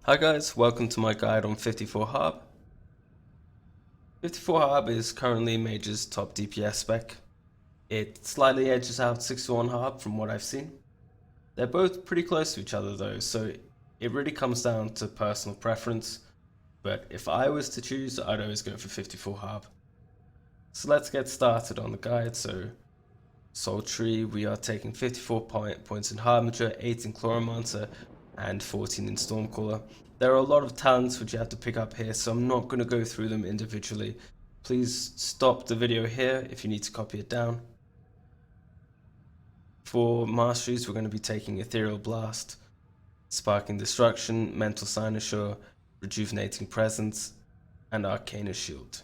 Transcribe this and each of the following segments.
Hi guys, welcome to my guide on 54 Harb. 54 Harb is currently Mage's top DPS spec. It slightly edges out 61 Harb from what I've seen. They're both pretty close to each other though, so it really comes down to personal preference, but if I was to choose, I'd always go for 54 Harb. So let's get started on the guide. So Sultry, we are taking 54 points in Harbinger, 8 in Chloromancer, and 14 in Stormcaller. There are a lot of talents which you have to pick up here, so I'm not going to go through them individually. Please stop the video here if you need to copy it down. For Masteries, we're going to be taking Ethereal Blast, Sparking Destruction, Mental Cynosure, Rejuvenating Presence, and Arcana Shield.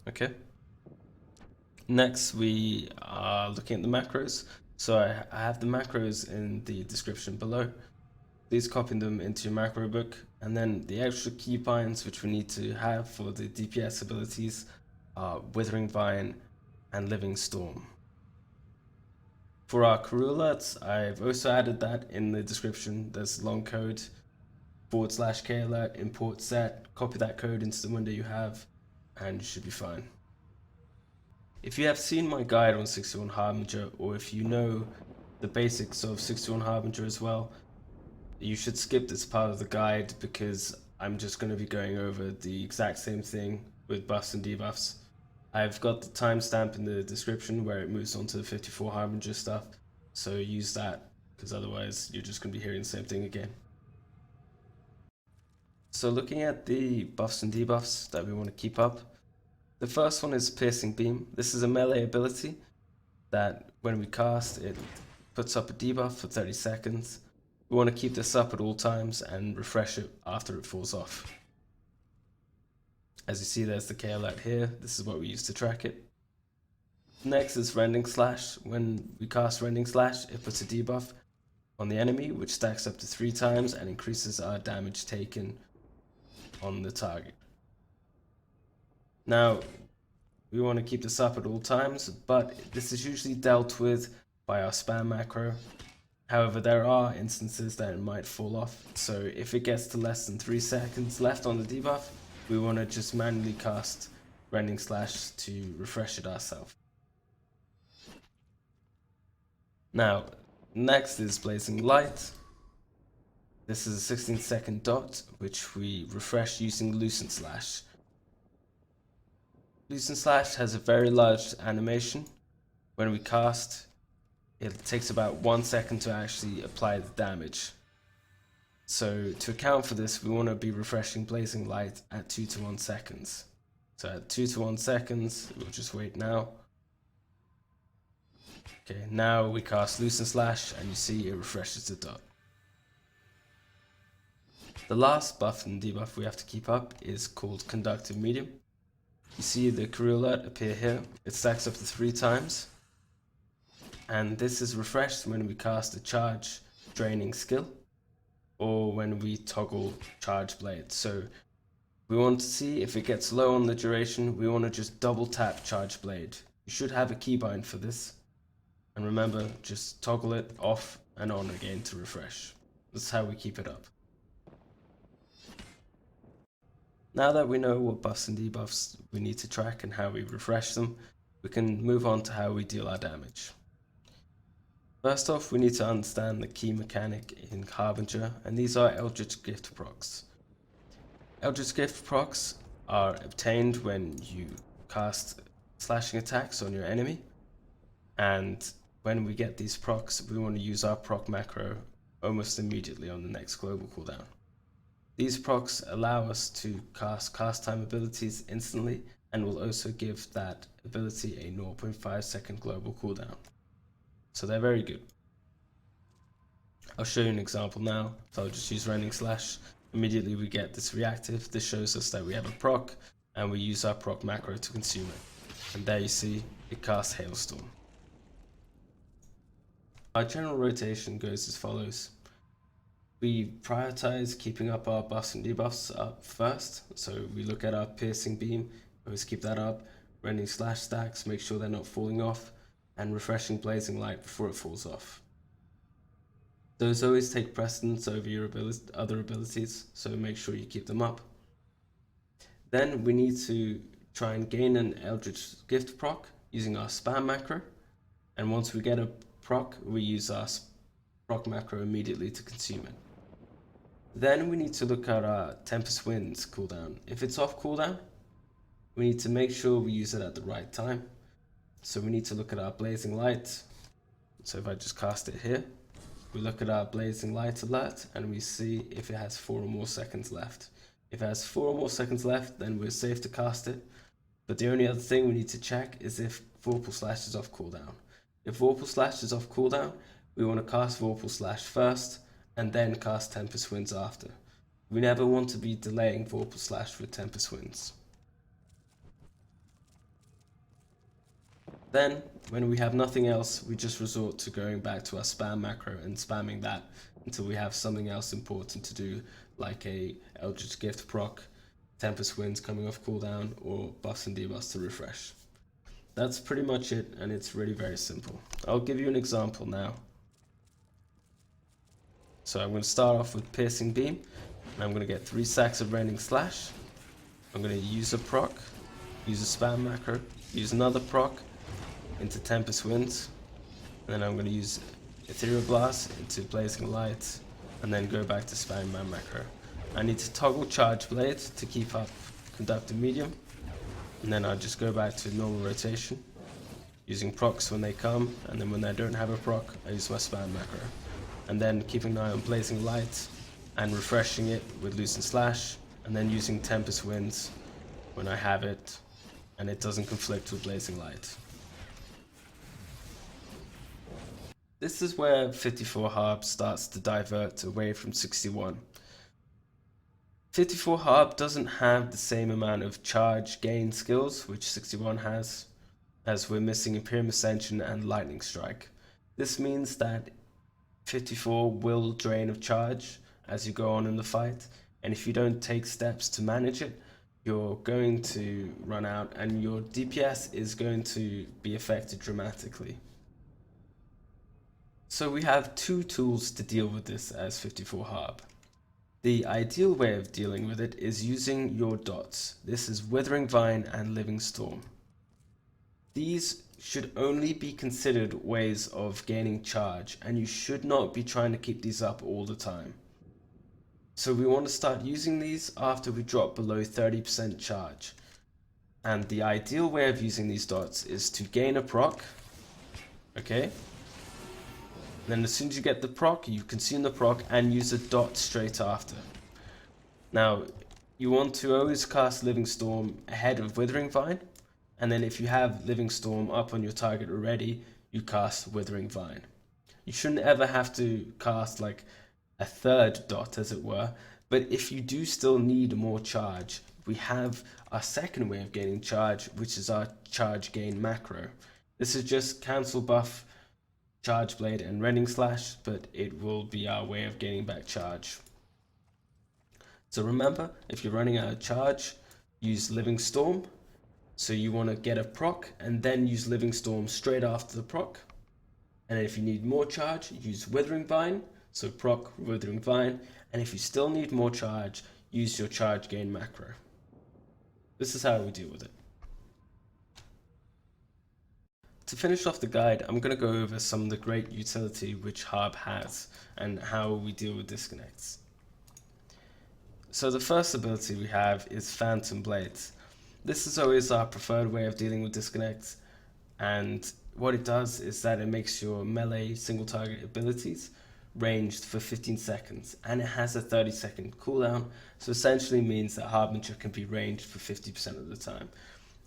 Okay. Next, we are looking at the macros. So I have the macros in the description below. Please copy them into your macro book, and then the extra keybinds which we need to have for the DPS abilities are Withering Vine and Living Storm. For our crew alerts, I've also added that in the description. There's long code /K alert, import set, copy that code into the window you have, and you should be fine. If you have seen my guide on 61 Harbinger, or if you know the basics of 61 Harbinger as well, you should skip this part of the guide because I'm just going to be going over the exact same thing with buffs and debuffs. I've got the timestamp in the description where it moves on to the 54 Harbinger stuff, so use that because otherwise you're just going to be hearing the same thing again. So looking at the buffs and debuffs that we want to keep up, the first one is Piercing Beam. This is a melee ability that when we cast, it puts up a debuff for 30 seconds. We want to keep this up at all times and refresh it after it falls off. As you see, there's the K alert here. This is what we use to track it. Next is Rending Slash. When we cast Rending Slash, it puts a debuff on the enemy, which stacks up to 3 times and increases our damage taken on the target. Now, we want to keep this up at all times, but this is usually dealt with by our spam macro. However, there are instances that it might fall off, so if it gets to less than 3 seconds left on the debuff, we want to just manually cast Rending Slash to refresh it ourselves. Now, next is Blazing Light. This is a 16-second dot, which we refresh using Lucent Slash. Lucent Slash has a very large animation. When we cast, it takes about 1 second to actually apply the damage. So to account for this, we want to be refreshing Blazing Light at 2 to 1 seconds. So at 2 to 1 seconds, we'll just wait now. Okay, now we cast Lucent Slash and you see it refreshes the dot. The last buff and debuff we have to keep up is called Conductive Medium. You see the crew alert appear here. It stacks up to 3 times. And this is refreshed when we cast a charge draining skill or when we toggle charge blade. So we want to see if it gets low on the duration, we want to just double tap charge blade. You should have a keybind for this. And remember, just toggle it off and on again to refresh. That's how we keep it up. Now that we know what buffs and debuffs we need to track and how we refresh them, we can move on to how we deal our damage. First off, we need to understand the key mechanic in Harbinger, and these are Eldritch Gift procs. Eldritch Gift procs are obtained when you cast slashing attacks on your enemy, and when we get these procs, we want to use our proc macro almost immediately on the next global cooldown. These procs allow us to cast time abilities instantly and will also give that ability a 0.5 second global cooldown. So they're very good. I'll show you an example now. So I'll just use Rending Slash. Immediately we get this reactive. This shows us that we have a proc and we use our proc macro to consume it. And there you see it casts Hailstorm. Our general rotation goes as follows. We prioritize keeping up our buffs and debuffs up first. So we look at our Piercing Beam, always keep that up. Rending Slash stacks, make sure they're not falling off. And refreshing Blazing Light before it falls off. Those always take precedence over your other abilities, so make sure you keep them up. Then we need to try and gain an Eldritch Gift proc using our spam macro, and once we get a proc, we use our proc macro immediately to consume it. Then we need to look at our Tempest Winds cooldown. If it's off cooldown, we need to make sure we use it at the right time. So we need to look at our Blazing Light. So if I just cast it here, we look at our Blazing Light alert and we see if it has 4 or more seconds left. If it has 4 or more seconds left, then we're safe to cast it. But the only other thing we need to check is if Vorpal Slash is off cooldown. If Vorpal Slash is off cooldown, we want to cast Vorpal Slash first and then cast Tempest Winds after. We never want to be delaying Vorpal Slash with Tempest Winds. Then, when we have nothing else, we just resort to going back to our spam macro and spamming that until we have something else important to do, like a Eldritch Gift proc, Tempest Winds coming off cooldown, or buffs and debuffs to refresh. That's pretty much it, and it's really very simple. I'll give you an example now. So I'm going to start off with Piercing Beam, and I'm going to get 3 stacks of Rending Slash. I'm going to use a proc, use a spam macro, use another proc into Tempest Winds, and then I'm going to use Ethereal Blast into Blazing Light, and then go back to spam my macro. I need to toggle Charge Blade to keep up Conductive Medium, and then I'll just go back to normal rotation, using procs when they come, and then when I don't have a proc, I use my spam macro. And then keeping an eye on Blazing Light and refreshing it with Lucent Slash, and then using Tempest Winds when I have it and it doesn't conflict with Blazing Light. This is where 54 Harb starts to divert away from 61. 54 Harb doesn't have the same amount of charge gain skills which 61 has, as we're missing Imperium Ascension and Lightning Strike. This means that 54 will drain of charge as you go on in the fight, and if you don't take steps to manage it, you're going to run out and your DPS is going to be affected dramatically. So we have 2 tools to deal with this as 54 Harb. The ideal way of dealing with it is using your dots. This is Withering Vine and Living Storm. These should only be considered ways of gaining charge, and you should not be trying to keep these up all the time. So we want to start using these after we drop below 30% charge. And the ideal way of using these dots is to gain a proc, okay? Then as soon as you get the proc, you consume the proc and use a dot straight after. Now, you want to always cast Living Storm ahead of Withering Vine, and then if you have Living Storm up on your target already, you cast Withering Vine. You shouldn't ever have to cast like a third dot, as it were, but if you do still need more charge, we have our second way of gaining charge, which is our charge gain macro. This is just cancel buff, Charge Blade and Rending Slash, but it will be our way of gaining back charge. So remember, if you're running out of charge, use Living Storm. So you want to get a proc and then use Living Storm straight after the proc. And if you need more charge, use Withering Vine. So proc, Withering Vine. And if you still need more charge, use your charge gain macro. This is how we deal with it. To finish off the guide, I'm going to go over some of the great utility which Harb has and how we deal with disconnects. So the first ability we have is Phantom Blades. This is always our preferred way of dealing with disconnects, and what it does is that it makes your melee single target abilities ranged for 15 seconds, and it has a 30-second cooldown, so essentially means that Harbinger can be ranged for 50% of the time.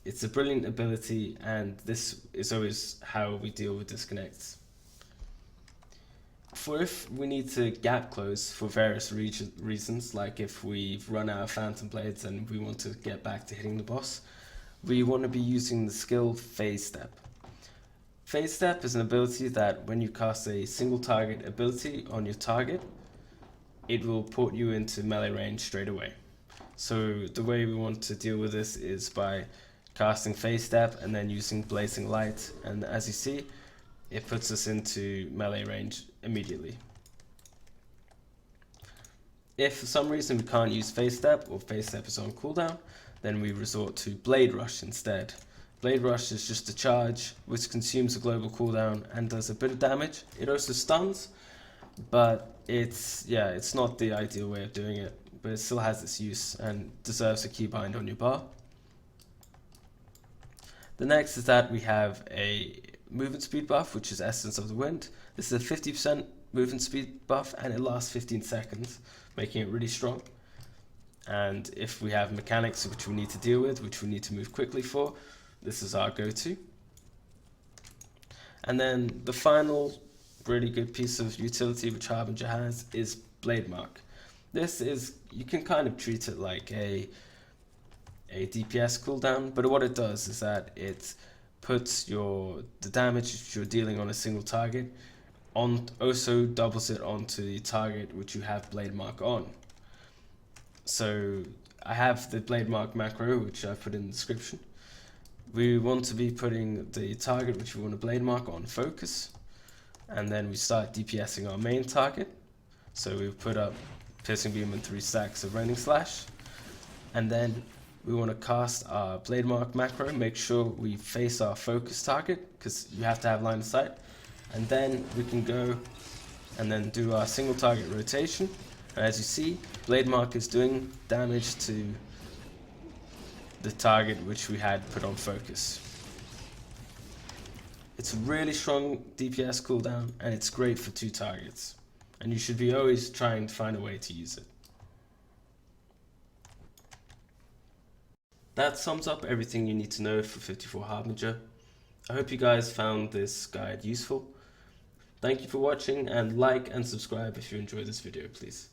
It's a brilliant ability, and this is always how we deal with disconnects. For if we need to gap close for various reasons, like if we've run out of Phantom Blades and we want to get back to hitting the boss, we want to be using the skill Phase Step. Phase Step is an ability that when you cast a single target ability on your target, it will put you into melee range straight away. So the way we want to deal with this is by casting Phase Step and then using Blazing Light, and as you see, it puts us into melee range immediately. If for some reason we can't use Phase Step, or Phase Step is on cooldown, then we resort to Blade Rush instead. Blade Rush is just a charge which consumes a global cooldown and does a bit of damage. It also stuns, but it's not the ideal way of doing it, but it still has its use and deserves a keybind on your bar. The next is that we have a movement speed buff, which is Essence of the Wind. This is a 50% movement speed buff and it lasts 15 seconds, making it really strong. And if we have mechanics which we need to deal with, which we need to move quickly for, this is our go-to. And then the final really good piece of utility which Harbinger has is Blade Mark. This is, you can kind of treat it like a DPS cooldown, but what it does is that it puts the damage you're dealing on a single target on, also doubles it onto the target which you have Blade Mark on. So I have the Blade Mark macro, which I put in the description. We want to be putting the target which we want to Blade Mark on focus, and then we start DPSing our main target. So we put up Piercing Beam and 3 stacks of Rending Slash, and then we want to cast our Blade Mark macro, make sure we face our focus target, because you have to have line of sight, and then we can go and then do our single target rotation. And as you see, Blade Mark is doing damage to the target which we had put on focus. It's a really strong DPS cooldown and it's great for 2 targets, and you should be always trying to find a way to use it. That sums up everything you need to know for 54 Harbinger. I hope you guys found this guide useful. Thank you for watching, and like and subscribe if you enjoyed this video, please.